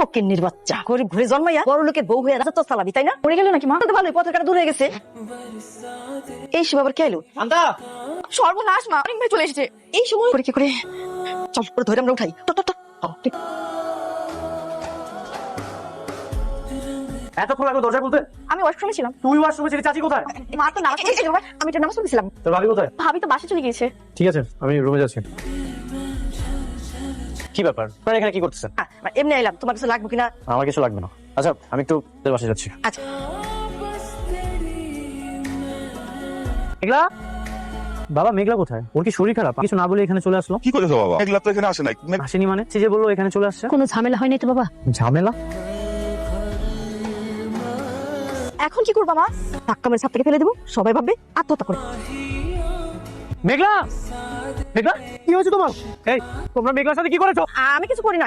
ফকিন্নির বাচ্চা গরিব ঘুরে জন্মাইয়া বড় লোকের বউ হয়ে রাজত্ব চালাবি তাই না? পড়ে গেল নাকি মা? তো ভালোই, পথের কাটা দূর হয়ে গেছে। এই সময় আবার কে এলো? সর্বনাশ মা, অনেক ভাই চলে এসেছে। এই সময় করে কি করে? চল করে ধরে আমরা উঠাই। এতক্ষণ লাগলো দরজা খুলতে? আমি ওয়াশরুমে ছিলাম। তুই ওয়াশরুমে ছিলি, চাচি কোথায়? মা তো নামাজ পড়ছিল, আমি এটা নামাজ পড়ছিলাম। তোর ভাবি কোথায়? ভাবি তো বাসে চলে গিয়েছে। ঠিক আছে, আমি রুমে যাচ্ছি। কি ব্যাপার, আপনারা এখানে কি করতেছেন? এমনি এলাম, তোমার কিছু লাগবে কিনা? আমার কিছু লাগবে না। আচ্ছা, আমি একটু তোর বাসায় যাচ্ছি। আচ্ছা। মেঘলা, বাবা মেঘলা কোথায়? ওর কি শরীর খারাপ? কিছু না বলে এখানে চলে আসলো। কি করেছো বাবা? মেঘলা তো এখানে আসে নাই। আসেনি মানে? সে যে বললো এখানে চলে আসছে। কোনো ঝামেলা হয়নি তো বাবা? ঝামেলা? এখন কি করবা মা? ধাক্কা মেরে ছাদ থেকে ফেলে দেবো, সবাই ভাববে আত্মহত্যা করে। মেঘলা, মেঘলা কি হয়েছে তোমার? এই তোমরা মেঘলার সাথে কি করেছো? আমি কিছু করি নাই।